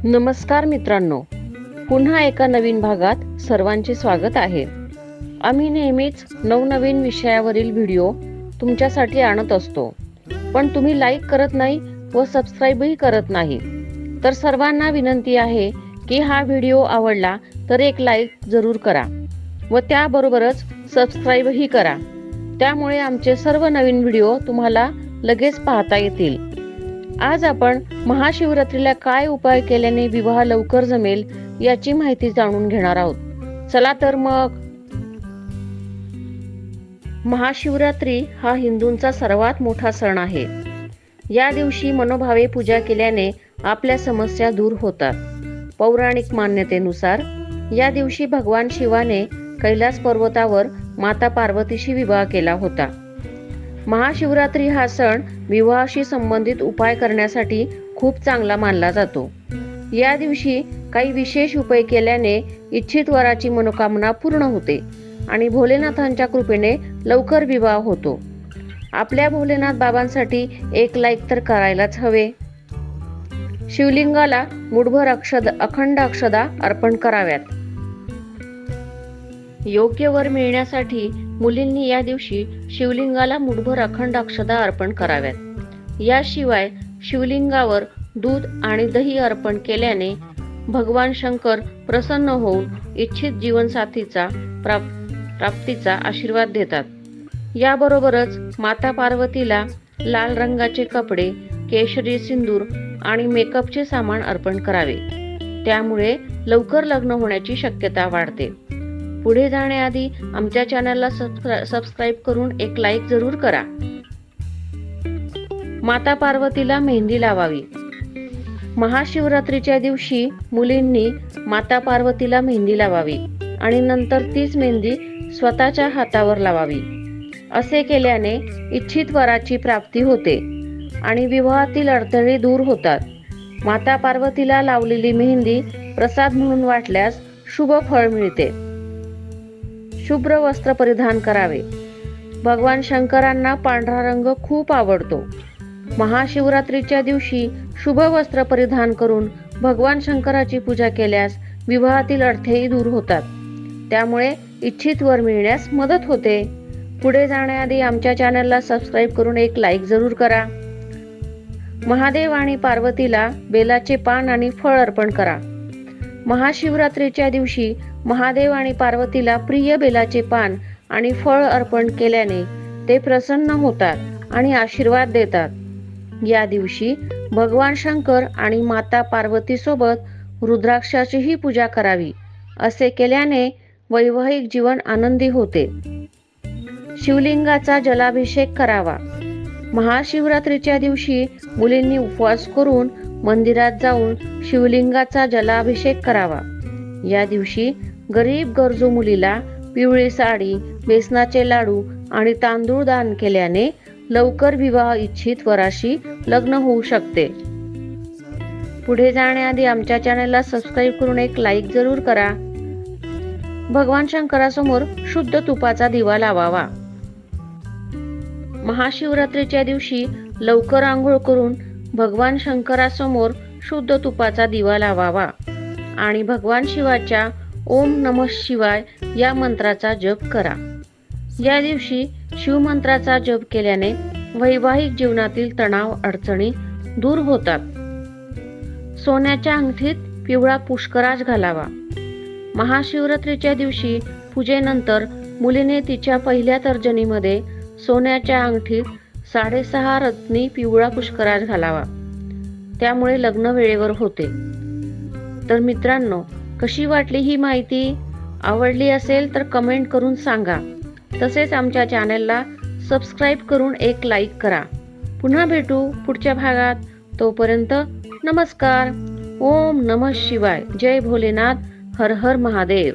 नमस्कार मित्रांनो, पुन्हा एका नवीन भागात सर्वांचे स्वागत आहे। आम्ही नेहमीच नवनवीन विषयावरील व्हिडिओ तुमच्यासाठी आणत असतो, पण तुम्ही लाईक करत नाही व सबस्क्राईबही करत नाही। तर सर्वांना विनंती आहे की हा व्हिडिओ आवडला तर एक लाईक जरूर करा व त्याबरोबरच सबस्क्राईबही करा, त्यामुळे आमचे सर्व नवीन व्हिडिओ तुम्हाला लगेच पाहता येतील। आज आपण महाशिवरात्रीला काय उपाय केल्याने विवाह लवकर जमेल याची माहिती जाणून घेणार आहोत। चला तर मग। महाशिवरात्री हा हिंदूंचा सर्वात मोठा सण आहे। या दिवशी मनोभावे पूजा केल्याने आपल्या समस्या दूर होतात। पौराणिक मान्यतेनुसार या दिवशी भगवान शिवाने कैलास पर्वतावर माता पार्वतीशी विवाह केला होता। महाशिवरात्री हा सण विवाहाशी संबंधित उपाय करण्यासाठी खूप चांगला मानला जातो। या दिवशी काही विशेष उपाय केल्याने इच्छित वराची मनोकामना पूर्ण होते आणि भोलेनाथांच्या कृपेने लवकर विवाह होतो। आपल्या भोलेनाथ बाबांसाठी एक लाईक तर करायलाच हवे। शिवलिंगाला मुठभर अखंड अक्षदा अर्पण कराव्यात। योग्य वर मिळण्यासाठी मुलींनी या दिवशी शिवलिंगाला मुठभर अखंड अक्षदा अर्पण कराव्यात। याशिवाय शिवलिंगावर दूध आणि दही अर्पण केल्याने भगवान शंकर प्रसन्न होऊन इच्छित जीवनसाथीचा प्राप्तीचा आशीर्वाद देतात। याबरोबरच माता पार्वतीला लाल रंगाचे कपडे, केशरी सिंदूर आणि मेकअपचे सामान अर्पण करावे, त्यामुळे लवकर लग्न होण्याची शक्यता वाढते। पुढे जाण्याआधी आमच्या चॅनलला सबस्क्राईब करून एक लाईक जरूर करा। माता पार्वतीला मेहंदी लावावी। महाशिवरात्रीच्या दिवशी मुलींनी माता पार्वतीला मेहंदी लावावी आणि नंतर तीच मेहंदी स्वतःच्या हातावर लावावी। असे केल्याने इच्छित वराची प्राप्ती होते आणि विवाहातील अडथळे दूर होतात। माता पार्वतीला लावलेली मेहंदी प्रसाद म्हणून वाटल्यास शुभ फळ मिळते। शुभ्र वस्त्र परिधान करावे। भगवान शंकरांना पांढरा रंग खूप आवडतो। महाशिवरात्रीच्या दिवशी शुभ वस्त्र परिधान करून भगवान शंकराची पूजा केल्यास विवाहातील अडथळे दूर होतात, त्यामुळे इच्छित वर मिळण्यास मदत होते। पुढे जाण्याआधी आमच्या चॅनलला सबस्क्राईब करून एक लाईक जरूर करा। महादेव आणि पार्वतीला बेलाचे पान आणि फळ अर्पण करा। महाशिवरात्रीच्या दिवशी महादेव आणि पार्वतीला प्रिय बेलाचे पान आणि फळ अर्पण केल्याने ते प्रसन्न होतात आणि आशीर्वाद देतात। या दिवशी भगवान शंकर आणि माता पार्वती सोबत रुद्राक्षाचीही पूजा करावी। असे केल्याने वैवाहिक जीवन आनंदी होते। शिवलिंगाचा जलाभिषेक करावा। महाशिवरात्रीच्या दिवशी मुलींनी उपवास करून मंदिरात जाऊन शिवलिंगाचा जलाभिषेक करावा। या दिवशी गरीब गरजू मुलीला पिवळी साडी, बेसनाचे लाडू आणि तांदूळ दान केल्याने लवकर विवाह इच्छित वराशी लग्न होऊ शकते। पुढे जाण्याआधी आमच्या चॅनलला सबस्क्राईब करून एक लाईक जरूर करा। भगवान शंकरासमोर शुद्ध तुपाचा दिवा लावावा। महाशिवरात्रीच्या दिवशी लवकर आंघोळ करून भगवान शंकरासमोर शुद्ध तुपाचा दिवा लावावा आणि भगवान शिवाच्या ओम नमः शिवाय या मंत्राचा जप करा। या दिवशी शिवमंत्राचा जप केल्याने वैवाहिक जीवनातील तणाव अडचणी दूर होतात। सोन्याच्या अंगठीत पिवळा पुष्कराज घालावा। महाशिवरात्रीच्या दिवशी पूजेनंतर मुलीने तिच्या पहिल्या तर्जनीमध्ये सोन्याच्या अंगठीत 6.5 रत्नी पिवळा पुष्कराज घालावा, त्यामुळे लग्न वेळेवर होते। तर मित्रांनो, कशी वाटली ही माहिती? आवडली असेल तर कमेंट करून सांगा। तसेच आमच्या चॅनलला सबस्क्राईब करून एक लाईक करा। पुन्हा भेटू पुढच्या भागात। तोपर्यंत नमस्कार। ओम नमः शिवाय। जय भोलेनाथ। हर हर महादेव।